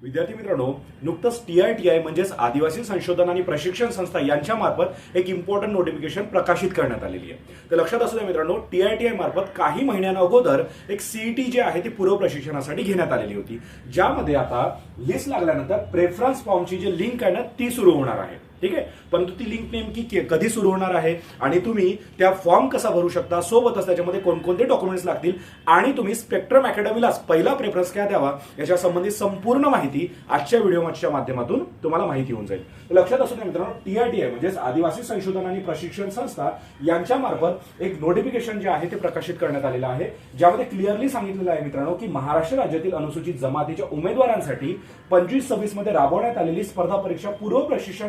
विद्यार्थी मित्रांनो, नुकतंच TITI म्हणजेच आदिवासी संशोधन आणि प्रशिक्षण संस्था यांच्या मार्फत एक इम्पॉर्टंट नोटिफिकेशन प्रकाशित करण्यात आलेली आहे. तर लक्षात असू द्या मित्रांनो, TITI मार्फत काही महिन्यांअगोदर एक CET जी आहे ती पूर्व प्रशिक्षणासाठी घेण्यात आलेली होती, ज्यामध्ये आता लिस्ट लागल्यानंतर प्रेफरन्स फॉर्मची जी लिंक आहे ना ती सुरू होणार आहे. ठीक आहे, परंतु ती लिंक नेमकी कधी सुरू होणार आहे आणि तुम्ही त्या फॉर्म कसा भरू शकता, सोबतच त्याच्यामध्ये कोणकोणते डॉक्युमेंट्स लागतील आणि तुम्ही स्पेक्ट्रम अकॅडमीलाच पहिला प्रेफरन्स काय द्यावा याच्या संबंधित संपूर्ण माहिती आजच्या व्हिडिओच्या माध्यमातून तुम्हाला माहिती होऊन जाईल. लक्षात असू द्या मित्रांनो, TITI म्हणजेच आदिवासी संशोधन आणि प्रशिक्षण संस्था यांच्या मार्फत एक नोटिफिकेशन जे आहे ते प्रकाशित करण्यात आलेलं आहे, ज्यामध्ये क्लिअरली सांगितलेलं आहे मित्रांनो की महाराष्ट्र राज्यातील अनुसूचित जमातीच्या उमेदवारांसाठी 25-26 मध्ये राबवण्यात आलेली स्पर्धा परीक्षा पूर्व प्रशिक्षण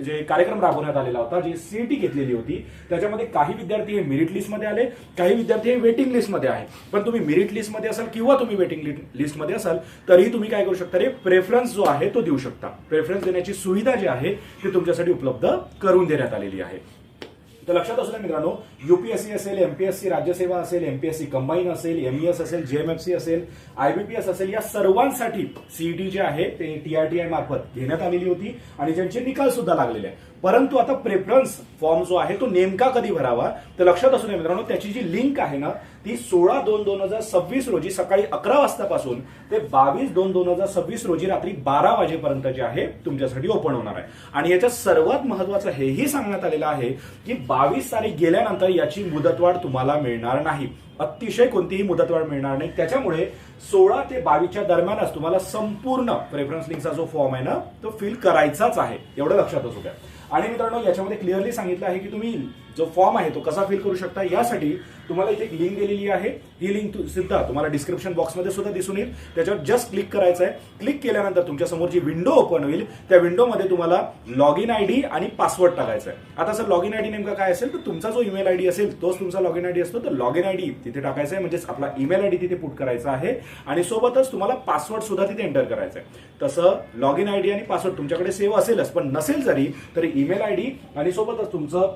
जे कार्यक्रम राबवण्यात आलेला होता, जी CET घेतलेली होती, त्याच्यामध्ये काही विद्यार्थी हे मेरिट लिस्टमध्ये आले, काही विद्यार्थी हे वेटिंग लिस्टमध्ये आहे. पण तुम्ही मेरिट लिस्टमध्ये असाल किंवा तुम्ही वेटिंग लिस्टमध्ये असाल तरीही तुम्ही काय करू शकता, रे प्रेफरन्स जो आहे तो देऊ शकता. प्रेफरन्स देण्याची सुविधा जी आहे ती तुमच्यासाठी उपलब्ध करून देण्यात आलेली आहे. तर लक्षात असू द्या मित्रांनो, UPSC असेल, MPSC राज्यसेवा असेल, MPSC कंबाईन असेल, MES असेल, JMFC असेल, IBPS असेल, या सर्वांसाठी CET जे आहे ते TITI मार्फत घेण्यात आलेली होती आणि ज्यांचे निकाल सुद्धा लागलेले आहे. परंतु आता प्रेफरन्स फॉर्म जो आहे तो नेमका कधी भरावा, तर लक्षात असू द्या मित्रांनो, त्याची जी लिंक आहे ना ती 16/2/2026 रोजी सकाळी 11 वाजतापासून ते 22/2/2026 रोजी रात्री 12 वाजेपर्यंत जे आहे तुमच्यासाठी ओपन होणार आहे. आणि याच्यात सर्वात महत्वाचं हेही सांगण्यात आलेलं आहे की 22 तारीख गेल्यानंतर याची मुदतवाढ तुम्हाला मिळणार नाही. अतिशय कोणतीही मुदतवाढ मिळणार नाही. त्याच्यामुळे 16 ते 22च्या दरम्यानच तुम्हाला संपूर्ण प्रेफरन्स लिंकचा जो फॉर्म आहे ना तो फिल करायचाच आहे, एवढं लक्षात असू द्या. आणि मित्रांनो, याच्यामध्ये क्लिअरली सांगितलं आहे की तुम्ही जो फॉर्म आहे तो कसा फिल करू शकता. यासाठी तुम्हाला इथे एक लिंक दिलेली आहे, ही लिंक सुद्धा तुम्हाला डिस्क्रिप्शन बॉक्समध्ये सुद्धा दिसून येईल. त्याच्यावर जस्ट क्लिक करायचं आहे. क्लिक केल्यानंतर तुमच्या समोर जी विंडो ओपन होईल त्या विंडोमध्ये तुम्हाला लॉग इन ID आणि पासवर्ड टाकायचा आहे. आता सर लॉग इन ID नेमका काय असेल, तर तुमचा जो ईमेल ID असेल तोच तुमचा लॉग इन ID असतो. तर लॉग इन ID तिथे टाकायचा आहे, म्हणजेच आपला ईमेल ID तिथे पुट करायचा आहे आणि सोबतच तुम्हाला पासवर्ड सुद्धा तिथे एंटर करायचा आहे. तसं लॉग इन ID आणि पासवर्ड तुमच्याकडे सेव्ह असेलच, पण नसेल जरी तरी ईमेल ID आणि सोबतच तुमचं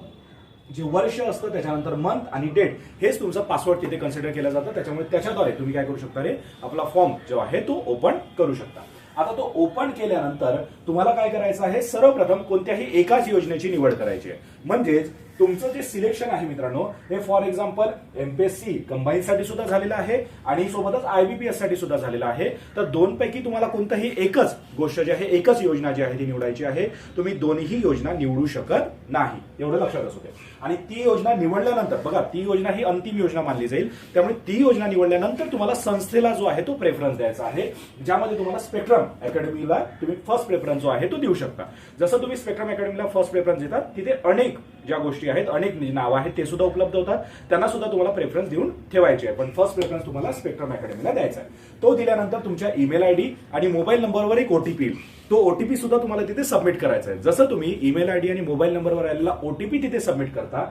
जे वर्ष असतं त्याच्यानंतर मंथ आणि डेट हेच तुमचं पासवर्ड तिथे कन्सिडर केलं जातं. त्याच्यामुळे त्याच्याद्वारे तुम्ही काय करू शकता, रे आपला फॉर्म जो आहे तो ओपन करू शकता. आता तो ओपन केल्यानंतर तुम्हाला काय करायचं आहे, सर्वप्रथम कोणत्याही एकाच योजनेची निवड करायची आहे. म्हणजेच तुमचं जे सिलेक्शन आहे मित्रांनो, हे फॉर एक्झाम्पल MPSC कंबाईन साठी सुद्धा झालेलं आहे आणि सोबतच IBPS साठी सुद्धा झालेलं आहे. तर दोनपैकी तुम्हाला कोणताही एकच गोष्ट जी आहे, एकच योजना जी आहे ती निवडायची आहे. तुम्ही दोन्ही योजना निवडू शकत नाही, एवढं लक्षात असू द्या. आणि ती योजना निवडल्यानंतर बघा, ती योजना ही अंतिम योजना मानली जाईल. त्यामुळे ती योजना निवडल्यानंतर तुम्हाला संस्थेला जो आहे तो प्रेफरन्स द्यायचा आहे, ज्यामध्ये तुम्हाला स्पेक्ट्रम अकॅडमीला तुम्ही फर्स्ट प्रेफरन्स जो आहे तो देऊ शकता. जसं तुम्ही स्पेक्ट्रम अकॅडमीला फर्स्ट प्रेफरन्स देतात, तिथे अनेक ज्या गोष्टी आहेत, अनेक नावं आहेत ते सुद्धा उपलब्ध होतात, त्यांना सुद्धा तुम्हाला प्रेफरन्स देऊन ठेवायचे आहे. पण फर्स्ट प्रेफरन्स तुम्हाला स्पेक्ट्रम अकॅडमीला द्यायचा आहे. तो दिल्यानंतर तुमच्या ईमेल ID आणि मोबाईल नंबरवर एक OTP येईल. तो OTP सुद्धा तुम्हाला तिथे सबमिट करायचा आहे. जसं तुम्ही ईमेल ID आणि मोबाईल नंबरवर आलेला OTP तिथे सबमिट करता,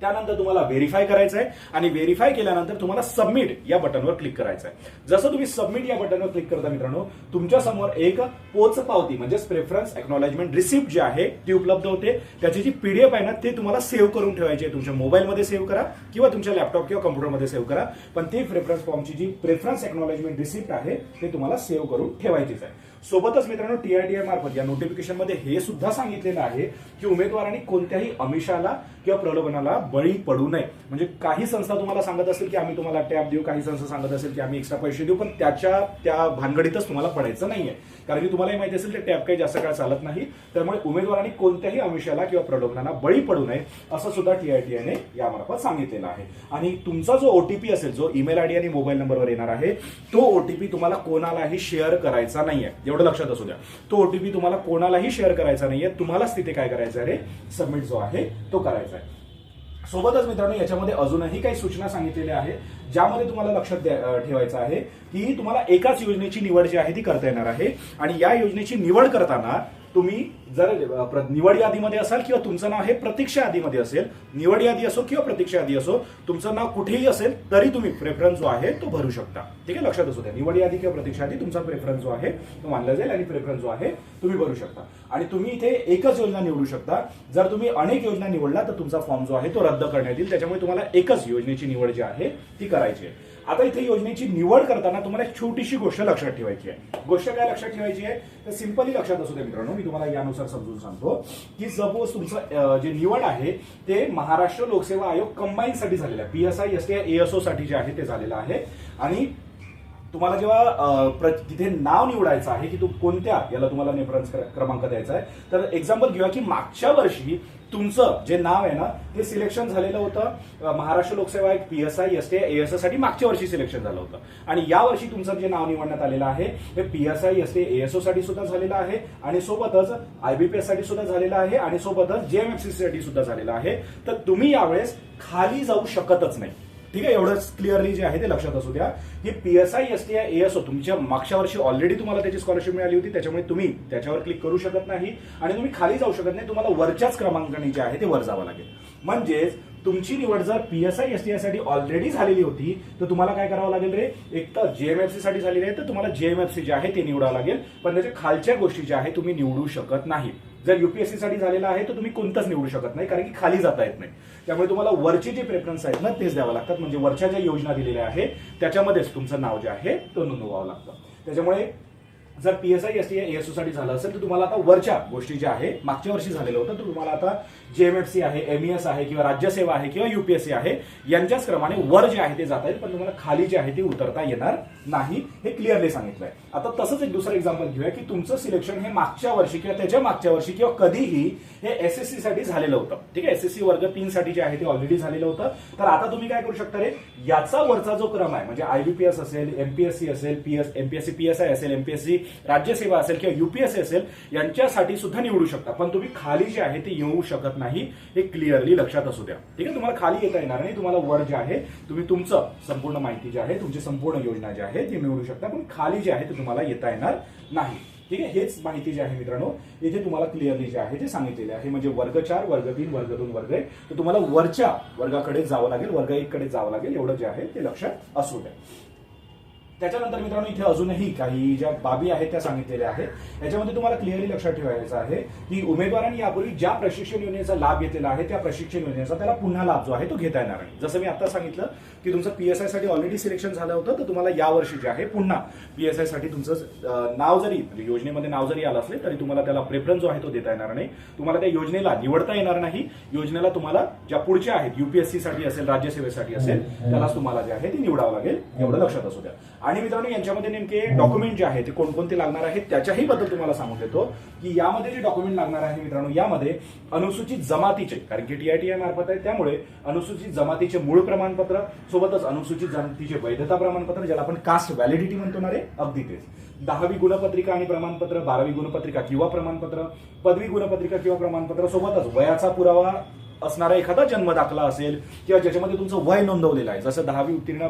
त्यानंतर तुम्हाला व्हेरीफाय करायचं आहे आणि व्हेरीफाय केल्यानंतर तुम्हाला सबमिट या बटनवर क्लिक करायचं आहे. जसं तुम्ही सबमिट या बटनवर क्लिक करता मित्रांनो, तुमच्या समोर एक पोचपावती म्हणजेच प्रेफरन्स एक्नॉलेजमेंट रिसिप्ट जी आहे ती उपलब्ध होते. त्याची जी PDF आहे ना ते तुम्हाला सेव्ह करून ठेवायची आहे. तुमच्या मोबाईलमध्ये सेव्ह करा किंवा तुमच्या लॅपटॉप किंवा कम्प्युटरमध्ये सेव्ह करा, पण ती प्रेफरन्स फॉर्मची जी प्रेफरन्स एक्नॉलेजमेंट रिसिप्ट आहे ते तुम्हाला सेव्ह करून ठेवायचीच आहे. सोबतच मित्रांनो, TITI मार्फत या नोटिफिकेशन मध्ये हे सुद्धा सांगितलेलं आहे की उमेदवारांनी कोणत्याही आमिषाला किंवा प्रलोभनाला बळी पडू नये. म्हणजे काही संस्था तुम्हाला सांगत असेल की आम्ही तुम्हाला टॅब देऊ, काही संस्था सांगत असेल की आम्ही एक्स्ट्रा पैसे देऊ, पण त्या भानगडीतच तुम्हाला पडायचं नाहीये. कारण की तुम्हालाही माहिती असेल ते टॅब काही जास्त काळ चालत नाही. त्यामुळे उमेदवारांनी कोणत्याही आमिषाला किंवा प्रलोभनाला बळी पडू नये असं सुद्धा TITI ने यामार्फत सांगितलेलं आहे. आणि तुमचा जो OTP असेल, जो ईमेल ID आणि मोबाईल नंबरवर येणार आहे, तो OTP तुम्हाला कोणालाही शेअर करायचा नाहीये, एवढं लक्षात असू द्या. तो OTP तुम्हाला कोणालाही शेअर करायचा नाहीये. तुम्हालाच तिथे काय करायचं आहे, सबमिट जो आहे तो करायचा आहे. सोबतच मित्रांनो, याच्यामध्ये अजूनही काही सूचना सांगितलेल्या आहेत, ज्यामध्ये तुम्हाला लक्षात ठेवायचं आहे की तुम्हाला एकाच योजनेची निवड जी आहे ती करता येणार आहे. आणि या योजनेची निवड करताना तुम्ही जर निवड यादीमध्ये असाल किंवा तुमचं नाव हे प्रतीक्षा यादीमध्ये असेल, निवड यादी असो किंवा प्रतीक्षा यादी असो, तुमचं नाव कुठेही असेल तरी तुम्ही प्रेफरन्स जो आहे तो भरू शकता. ठीक आहे, लक्षात असू द्या. निवड यादी किंवा प्रतीक्षा यादी तुमचा प्रेफरन्स जो आहे तो मानला जाईल आणि प्रेफरन्स जो आहे तुम्ही भरू शकता. आणि तुम्ही इथे एकच योजना निवडू शकता. जर तुम्ही अनेक योजना निवडला तर तुमचा फॉर्म जो आहे तो रद्द करण्यात येईल. त्याच्यामुळे तुम्हाला एकच योजनेची निवड जी आहे ती करायची आहे. आता इथे योजनेची निवड करताना तुम्हाला एक छोटीशी गोष्ट लक्षात ठेवायची आहे. गोष्ट काय लक्षात ठेवायची आहे तर सिंपली लक्षात असू दे मित्रांनो, मी तुम्हाला यानुसार समजून सांगतो की सपोज तुमचं जे निवड आहे ते महाराष्ट्र लोकसेवा आयोग कंबाईन साठी झालेलं आहे, PSI STI ASO साठी जे आहे ते झालेलं आहे. आणि तुम्हाला जेव्हा तिथे नाव निवडायचं आहे की तू कोणत्या याला तुम्हाला रेफरन्स क्रमांक द्यायचा आहे, तर एक्झाम्पल घेऊया की मागच्या वर्षी तुमचं जे नाव आहे ना ते सिलेक्शन झालेलं होतं महाराष्ट्र लोकसेवा आयोग PSI STI ASO साठी मागच्या वर्षी सिलेक्शन झालं होतं, आणि या वर्षी तुमचं जे नाव निवडण्यात आलेलं आहे हे PSI STI ASO साठी सुद्धा झालेलं आहे, आणि सोबतच IBPS साठी सुद्धा झालेलं आहे, आणि सोबतच JMFC साठी सुद्धा झालेलं आहे. तर तुम्ही यावेळेस खाली जाऊ शकतच नाही. ठीक आहे, एवढंच क्लिअरली जे आहे ते लक्षात असू द्या की PSI STI ASO तुमच्या मागच्या वर्षी ऑलरेडी तुम्हाला त्याची स्कॉलरशिप मिळाली होती, त्याच्यामुळे तुम्ही त्याच्यावर क्लिक करू शकत नाही आणि तुम्ही खाली जाऊ शकत नाही. तुम्हाला वरच्याच क्रमांकाने जे आहे ते वर जावं लागेल. म्हणजेच तुमची निवड जर PSI STI साठी ऑलरेडी झालेली होती तर तुम्हाला काय करावं लागेल रे, एक तर JMFC साठी झालेली आहे तर तुम्हाला JMFC जे आहे ते निवडावं लागेल, पण त्याच्या खालच्या गोष्टी ज्या आहे तुम्ही निवडू शकत नाही. जर UPSC साठी झालेला आहे तर तुम्ही कोणतंच निवडू शकत नाही, कारण की खाली जाता येत नाही. त्यामुळे तुम्हाला वरचे जे प्रेफरन्स आहेत ना तेच द्यावं लागतात. म्हणजे वरच्या ज्या योजना दिलेल्या आहेत त्याच्यामध्येच तुमचं नाव जे आहे ते नोंदवावं लागतं. त्याच्यामुळे जर PSI STI ASO साठी झालं असेल तर तुम्हाला आता वरच्या गोष्टी ज्या आहे मागच्या वर्षी झालेलं होतं तर तुम्हाला आता JMFC आहे, MES आहे किंवा राज्यसेवा आहे किंवा UPSC आहे यांच्याच क्रमाने वर जे आहे ते जाता येईल, पण तुम्हाला खाली जे आहे ते उतरता येणार नाही, हे क्लिअरली सांगितलंय. आता तसंच एक दुसरं एक्झाम्पल घेऊया की तुमचं सिलेक्शन हे मागच्या वर्षी किंवा त्याच्या मागच्या वर्षी किंवा कधीही हे SSC साठी झालेलं होतं. ठीक आहे, SSC वर्ग 3 साठी जे आहे ते ऑलरेडी झालेलं होतं. तर आता तुम्ही काय करू शकता रे, याचा वरचा जो क्रम आहे म्हणजे IBPS असेल, MPSC असेल, MPSC PSI असेल, MPSC राज्यसेवा असेल किंवा UPSC असेल यांच्यासाठी सुद्धा निवडू शकता, पण तुम्ही खाली जे आहे ते येऊ शकत नाही, हे क्लिअरली लक्षात असू द्या. ठीक आहे, तुम्हाला खाली येता येणार नाही. तुम्हाला वर जे आहे तुम्ही तुमचं संपूर्ण माहिती जी आहे तुमची संपूर्ण योजना जी आहे ती निवडू शकता, पण खाली जे आहे ते तुम्हाला येता येणार नाही. ठीक आहे, हेच माहिती जी आहे मित्रांनो इथे तुम्हाला क्लिअरली जे आहे ते सांगितलेले आहे. म्हणजे वर्ग 4, वर्ग 3, वर्ग 2, वर्ग 1 तर तुम्हाला वरच्या वर्गाकडे जावं लागेल, वर्ग 1 कडे जावं लागेल, एवढं जे आहे ते लक्षात असू द्या. त्याच्यानंतर मित्रांनो इथे अजूनही काही ज्या बाबी आहेत त्या सांगितलेल्या आहेत. याच्यामध्ये तुम्हाला क्लिअरली लक्षात ठेवायचं आहे की उमेदवारांनी यापूर्वी ज्या प्रशिक्षण योजनेचा लाभ घेतलेला आहे त्या प्रशिक्षण योजनेचा त्याला पुन्हा लाभ जो आहे तो घेता येणार नाही. जसं मी आता सांगितलं की तुमचं PSI साठी ऑलरेडी सिलेक्शन झालं होतं तर तुम्हाला या वर्षी जे आहे पुन्हा PSI साठी तुमचं नाव जरी म्हणजे योजनेमध्ये नाव जरी आलं असले तरी तुम्हाला त्याला प्रेफरन्स जो आहे तो देता येणार नाही. तुम्हाला त्या योजनेला निवडता येणार नाही. योजनेला तुम्हाला ज्या पुढच्या आहेत UPSC साठी असेल, राज्यसेवेसाठी असेल त्यालाच तुम्हाला जे आहे ते निवडावं लागेल, एवढं लक्षात असू द्या. आणि मित्रांनो यांच्यामध्ये नेमके डॉक्युमेंट जे आहे ते कोणकोणते लागणार आहेत त्याच्याही बद्दल तुम्हाला सांगून देतो की यामध्ये जे डॉक्युमेंट लागणार आहे मित्रांनो यामध्ये अनुसूचित जमातीचे, कारण की TITI मार्फत आहे त्यामुळे अनुसूचित जमातीचे मूळ प्रमाणपत्र, सोबतच अनुसूचित जमातीचे वैधता प्रमाणपत्र ज्याला आपण कास्ट व्हॅलिडिटी म्हणतो ना रे, अगदी तेच. 10वी गुणपत्रिका आणि प्रमाणपत्र, 12वी गुणपत्रिका किंवा प्रमाणपत्र, पदवी गुणपत्रिका किंवा प्रमाणपत्र, सोबतच वयाचा पुरावा असणारा एखादा जन्म दाखला असेल किंवा ज्याच्यामध्ये तुमचं वय नोंदवलेलं आहे, जसं 10वी उत्तीर्ण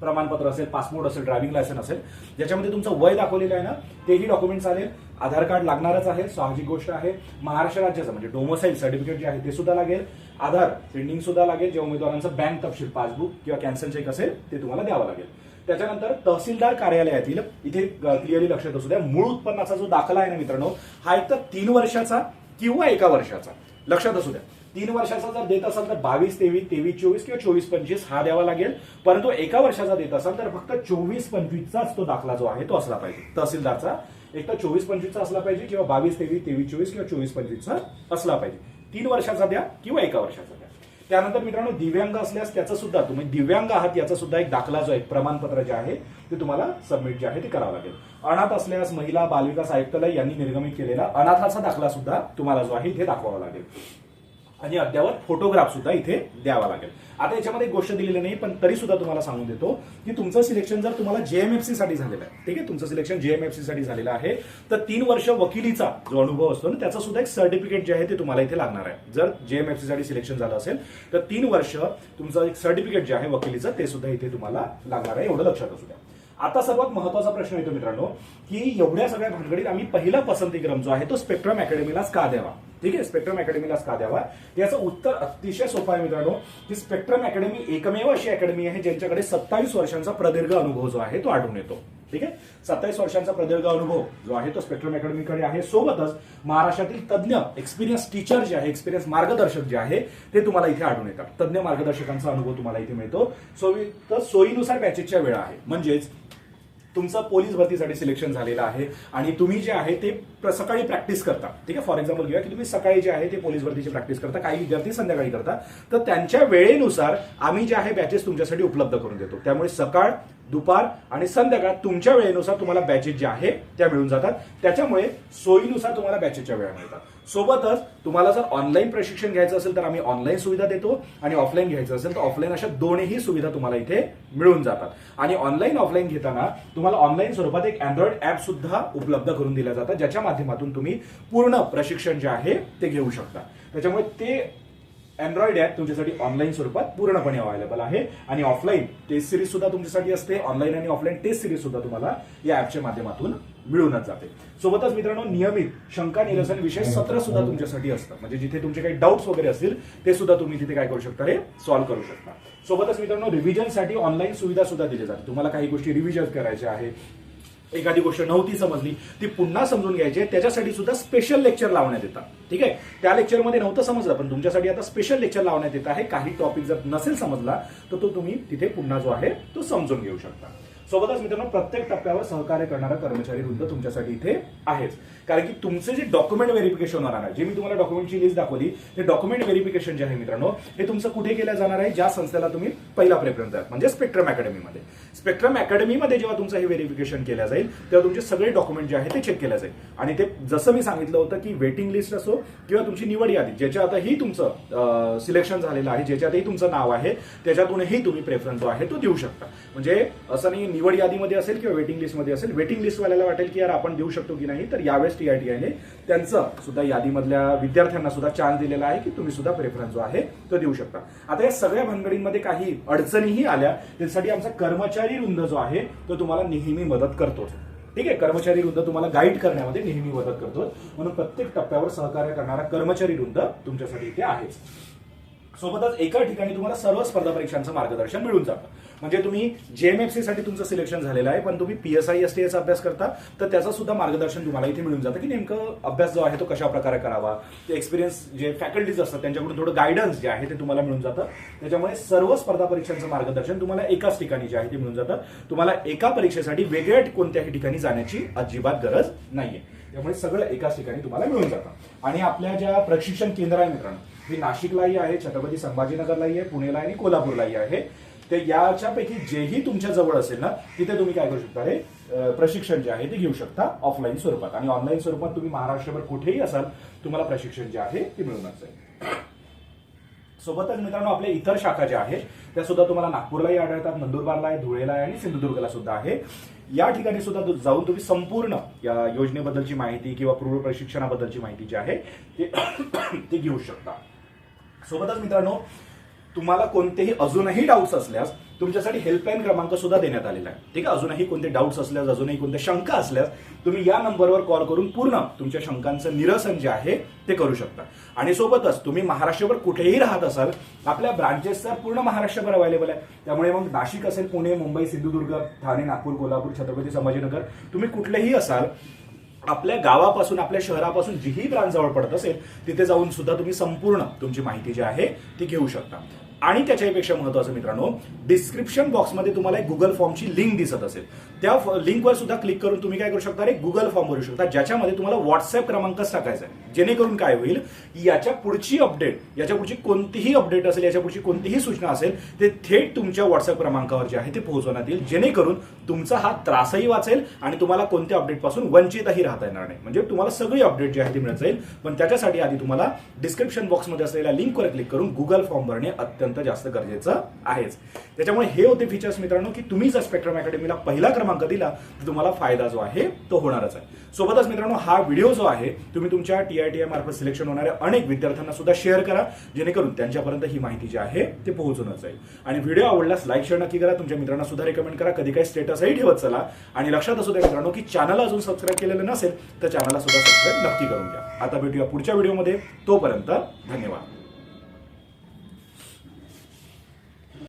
प्रमाणपत्र असेल, पासपोर्ट असेल, ड्रायव्हिंग लायसन्स असेल, ज्याच्यामध्ये तुमचं वय दाखवलेलं आहे ना तेही डॉक्युमेंट चालेल. आधार कार्ड लागणारच आहे, साहजिक गोष्ट आहे. महाराष्ट्र राज्याचं म्हणजे डोमोसाईल सर्टिफिकेट जे आहे ते सुद्धा लागेल. आधार प्रिंटिंग सुद्धा लागेल. जेव्हा उमेदवारांचं बँक तपशील, पासबुक किंवा कॅन्सल चेक असेल ते तुम्हाला द्यावं लागेल. त्याच्यानंतर तहसीलदार कार्यालयातील इथे क्लिअरली लक्षात असू द्या मूळ उत्पन्नाचा जो दाखला आहे ना मित्रांनो हा एक तर 3 वर्षाचा किंवा 1 वर्षाचा, लक्षात असू द्या. 3 वर्षाचा जर देत असाल तर 22-23, 23-24 किंवा 24-25 हा द्यावा लागेल. परंतु 1 वर्षाचा देत असाल तर फक्त 24-25चाच तो दाखला जो आहे तो असला पाहिजे. तहसीलदारचा एक तर 24-25चा असला पाहिजे किंवा 22-23, 23-24 किंवा 24-25चा असला पाहिजे. 3 वर्षाचा द्या किंवा 1 वर्षाचा द्या. त्यानंतर मित्रांनो दिव्यांग असल्यास त्याचा सुद्धा तुम्ही दिव्यांग आहात याचा सुद्धा एक दाखला जो आहे प्रमाणपत्र जे आहे ते तुम्हाला सबमिट जे आहे ते करावं लागेल. अनाथ असल्यास महिला बालविकास आयुक्तालय यांनी निर्गमित केलेला अनाथाचा दाखला सुद्धा तुम्हाला जो आहे इथे दाखवावा लागेल. आणि अद्यावत फोटोग्राफ सुद्धा इथे द्यावा लागेल. आता याच्यामध्ये एक गोष्ट दिलेली नाही पण तरी सुद्धा तुम्हाला सांगून देतो की तुमचं सिलेक्शन जर तुम्हाला JMFC साठी झालेलं आहे, ठीक आहे, तुमचं सिलेक्शन JMFC साठी झालेलं आहे तर 3 वर्ष वकिलीचा जो अनुभव असतो ना त्याचा सुद्धा एक सर्टिफिकेट जे आहे ते तुम्हाला इथे लागणार आहे. जर JMFC साठी सिलेक्शन झालं असेल तर 3 वर्ष तुमचं एक सर्टिफिकेट जे आहे वकिलीचं ते सुद्धा इथे तुम्हाला लागणार आहे, एवढं लक्षात असू द्या. आता सर्वात महत्वाचा प्रश्न येतो मित्रांनो की एवढ्या सगळ्या भानगडीत आम्ही पहिला पसंतीक्रम जो आहे तो स्पेक्ट्रम अकॅडमीलाच का द्यावा. ठीक आहे, स्पेक्ट्रम अकॅडमीलाच का द्यावा याचं उत्तर अतिशय सोपं आहे मित्रांनो की स्पेक्ट्रम अकॅडमी एकमेव अशी अकॅडमी आहे ज्यांच्याकडे 27 वर्षांचा प्रदीर्घ अनुभव जो आहे तो आढळून येतो. ठीक आहे. 27 वर्षांचा प्रदीर्घ अनुभव जो आहे तो स्पेक्ट्रम अकॅडमीकडे आहे. सोबतच महाराष्ट्रातील तज्ञ एक्सपिरियन्स टीचर जे आहे, एक्सपिरियन्स मार्गदर्शक जे आहे ते तुम्हाला इथे आढळून येतात. तज्ञ मार्गदर्शकांचा अनुभव तुम्हाला इथे मिळतो. सोयीनुसार बॅचेसच्या वेळा आहे. म्हणजेच तुमचं पोलीस भरतीसाठी सिलेक्शन झालेलं आहे आणि तुम्ही जे आहे ते सकाळी प्रॅक्टिस करता. ठीक आहे. फॉर एक्झाम्पल घेऊया की तुम्ही सकाळी जे आहे ते पोलीस भरतीची प्रॅक्टिस करता, काही विद्यार्थी संध्याकाळी करता. तर त्यांच्या वेळेनुसार आम्ही जे आहे बॅचेस तुमच्यासाठी उपलब्ध करून देतो. त्यामुळे सकाळ, दुपार आणि संध्याकाळ तुमच्या वेळेनुसार तुम्हाला बॅचेस ज्या आहे त्या मिळून जातात. त्याच्यामुळे सोयीनुसार तुम्हाला बॅचेसच्या वेळा मिळतात. सोबतच तुम्हाला जर ऑनलाईन प्रशिक्षण घ्यायचं असेल तर आम्ही ऑनलाईन सुविधा देतो आणि ऑफलाईन घ्यायचं असेल तर ऑफलाईन, अशा दोन्ही सुविधा तुम्हाला इथे मिळून जातात. आणि ऑनलाईन ऑफलाईन घेताना तुम्हाला ऑनलाईन स्वरूपात एक अँड्रॉइड ऍप सुद्धा उपलब्ध करून दिल्या जातात, ज्याच्या माध्यमातून तुम्ही पूर्ण प्रशिक्षण जे आहे ते घेऊ शकता. त्याच्यामुळे ते अँड्रॉइड ऍप तुमच्यासाठी ऑनलाईन स्वरूपात पूर्णपणे अवेलेबल आहे. आणि ऑफलाईन टेस्ट सिरीज सुद्धा तुमच्यासाठी असते. ऑनलाईन आणि ऑफलाईन टेस्ट सिरीज सुद्धा तुम्हाला या ऍपच्या माध्यमातून मिळूनच जाते. सोबतच मित्रांनो, नियमित शंका निरसन विशेष सत्र सुद्धा तुमच्यासाठी असतं. म्हणजे जिथे तुमचे काही डाऊट्स वगैरे असतील ते सुद्धा तुम्ही तिथे काय करू शकता, हे सॉल्व्ह करू शकता. सोबतच मित्रांनो, रिव्हिजनसाठी ऑनलाईन सुविधा सुद्धा दिली जाते. तुम्हाला काही गोष्टी रिव्हिजन करायच्या आहे, एखादी गोष्ट नव्हती समजली ती पुन्हा समजून घ्यायची, त्याच्यासाठी सुद्धा स्पेशल लेक्चर लावण्यात येतात. ठीक आहे. त्या लेक्चरमध्ये नव्हतं समजलं पण तुमच्यासाठी आता स्पेशल लेक्चर लावण्यात येत आहे. काही टॉपिक जर नसेल समजला तर तो तुम्ही तिथे पुन्हा जो आहे तो समजून घेऊ शकता. सोबतच मित्रांनो, प्रत्येक टप्प्यावर सहकार्य करणारा कर्मचारी वृंद तुमच्यासाठी इथे आहेच. कारण की तुमचे जे डॉक्युमेंट व्हेरिफिकेशन होणार आहे, जे मी तुम्हाला डॉक्युमेंटची लिस्ट दाखवली, ते डॉक्युमेंट व्हेरिफिकेशन जे आहे मित्रांनो, हे तुमचं कुठे केलं जाणार आहे, ज्या संस्थेला तुम्ही पहिला प्रेफरन्स द्याल, म्हणजे स्पेक्ट्रम अकॅडमीमध्ये. स्पेक्ट्रम अकॅडमीमध्ये जेव्हा तुमचं हे व्हेरिफिकेशन केलं जाईल तेव्हा तुमचे सगळे डॉक्युमेंट जे आहे ते चेक केलं जाईल. आणि ते जसं मी सांगितलं होतं की वेटिंग लिस्ट असो किंवा तुमची निवड यादी, ज्याच्यातही तुमचं सिलेक्शन झालेलं आहे, ज्याच्यातही तुमचं नाव आहे, त्याच्यातूनही तुम्ही प्रेफरन्स जो आहे तो देऊ शकता. म्हणजे असं नाही निवड यादीमध्ये असेल किंवा वेटिंग लिस्टमध्ये असेल. वेटिंग लिस्टवाल्याला वाटेल की यार आपण देऊ शकतो की नाही, तर यावेळेस TITI ने त्यांचं सुद्धा यादीमधल्या विद्यार्थ्यांना सुद्धा चान्स दिलेला आहे की तुम्ही सुद्धा प्रेफरन्स जो आहे तो देऊ शकता. आता या सगळ्या भानगडींमध्ये काही अडचणीही आल्या त्यासाठी आमचा कर्मचारी वृंद जो आहे तो तुम्हाला नेहमी मदत करतो. ठीक आहे. कर्मचारी वृंद तुम्हाला गाईड करण्यामध्ये नेहमी मदत करतो. म्हणून प्रत्येक टप्प्यावर सहकार्य करणारा कर्मचारी वृंद तुमच्यासाठी इथे आहेच. सोबतच एका ठिकाणी तुम्हाला सर्व स्पर्धा परीक्षांचं मार्गदर्शन मिळून जातं. म्हणजे तुम्ही JMFC साठी तुमचं सिलेक्शन झालेलं आहे पण तुम्ही PSI STS अभ्यास करता तर त्याचं सुद्धा मार्गदर्शन तुम्हाला इथे मिळून जातं की नेमकं अभ्यास जो आहे तो कशा प्रकारे करावा. ते एक्सपिरियन्स जे फॅकल्टीज असतात त्यांच्याकडून थोडं गायडन्स जे आहे ते तुम्हाला मिळून जातं. त्याच्यामुळे सर्व स्पर्धा परीक्षांचं मार्गदर्शन तुम्हाला एकाच ठिकाणी जे आहे ते मिळून जातं. तुम्हाला एका परीक्षेसाठी वेगळ्या कोणत्याही ठिकाणी जाण्याची अजिबात गरज नाहीये. त्यामुळे सगळं एकाच ठिकाणी तुम्हाला मिळून जातं. आणि आपल्या ज्या प्रशिक्षण केंद्र आहे मित्रांनो, ही नाशिकलाही आहे, छत्रपती संभाजीनगरलाही आहे, पुणेला आणि कोल्हापूरलाही आहे. ते याच्यापैकी जेही तुमच्या जवळ असेल ना तिथे तुम्ही काय करू शकता, हे प्रशिक्षण जे आहे ते घेऊ शकता ऑफलाईन स्वरूपात. आणि ऑनलाईन स्वरूपात तुम्ही महाराष्ट्रभर कुठेही असाल तुम्हाला प्रशिक्षण जे आहे ते मिळूनच जाईल. सोबतच मित्रांनो, आपल्या इतर शाखा ज्या आहेत त्या सुद्धा तुम्हाला नागपूरलाही आढळतात, नंदुरबारला आहे, धुळेला आहे आणि सिंधुदुर्गला सुद्धा आहे. या ठिकाणी सुद्धा जाऊन तुम्ही संपूर्ण या योजनेबद्दलची माहिती किंवा पूर्व प्रशिक्षणाबद्दलची माहिती जी आहे ते घेऊ शकता. सोबतच मित्रांनो, तुम्हाला कोणतेही अजूनही डाऊट्स असल्यास तुमच्यासाठी हेल्पलाईन क्रमांक सुद्धा देण्यात आलेला आहे. ठीक आहे. अजूनही कोणते डाऊट्स असल्यास, अजूनही कोणत्या शंका असल्यास तुम्ही या नंबरवर कॉल करून पूर्ण तुमच्या शंकांचं निरसन जे आहे ते करू शकता. आणि सोबतच तुम्ही महाराष्ट्रभर कुठेही राहत असाल, आपल्या ब्रांचेस तर पूर्ण महाराष्ट्रभर अवेलेबल आहे. त्यामुळे मग नाशिक असेल, पुणे, मुंबई, सिंधुदुर्ग, ठाणे, नागपूर, कोल्हापूर, छत्रपती संभाजीनगर, तुम्ही कुठलेही असाल, आपल्या गावापासून आपल्या शहरापासून जीही ब्रांच जवळ पडत असेल तिथे जाऊन सुद्धा तुम्ही संपूर्ण तुमची माहिती जी आहे ती घेऊ शकता. आणि त्याच्यापेक्षा महत्त्वाचं मित्रांनो, डिस्क्रिप्शन बॉक्समध्ये तुम्हाला एक गुगल फॉर्मची लिंक दिसत असेल, त्या लिंकवर सुद्धा क्लिक करून तुम्ही काय करू शकता, एक गुगल फॉर्म भरू शकता ज्याच्यामध्ये तुम्हाला व्हॉट्सअप क्रमांकच टाकायचा आहे. जेणेकरून काय होईल, याच्या पुढची अपडेट, याच्या पुढची कोणतीही अपडेट असेल, याच्या पुढची कोणतीही सूचना असेल ते थेट तुमच्या व्हॉट्सअप क्रमांकावर जे आहे ते पोहोचवण्यात येईल. जेणेकरून तुमचा हा त्रासही वाचेल आणि तुम्हाला कोणत्या अपडेटपासून वंचितही राहता येणार नाही. म्हणजे तुम्हाला सगळी अपडेट जी आहे ती मिळत जाईल. पण त्याच्यासाठी आधी तुम्हाला डिस्क्रिप्शन बॉक्समध्ये असलेल्या लिंकवर क्लिक करून गुगल फॉर्म भरणे अत्यंत जास्त गरजेचं आहेच. त्याच्यामुळे हे होते फीचर्स मित्रांनो, की तुम्ही जर स्पेक्ट्रम अकॅडमीला पहिला क्रमांक दिला तर तुम्हाला फायदा जो आहे तो होणारच आहे. सोबतच मित्रांनो, हा व्हिडिओ जो आहे तुम्ही तुमच्या TITI मार्फत सिलेक्शन होणाऱ्या अनेक विद्यार्थ्यांना सुद्धा शेअर करा, जेणेकरून त्यांच्यापर्यंत ही माहिती जी आहे ते पोहोचूनच जाईल. आणि व्हिडिओ आवडल्यास लाईक शेअर नक्की करा, तुमच्या मित्रांना सुद्धा रेकमेंड करा, कधी काही स्टेटसही ठेवत चला. आणि लक्षात असू द्या मित्रांनो की चॅनल अजून सबस्क्राईब केलेलं नसेल तर चॅनलला सुद्धा सबस्क्राईब नक्की करून घ्या. आता भेटूया पुढच्या व्हिडिओमध्ये. तोपर्यंत धन्यवाद.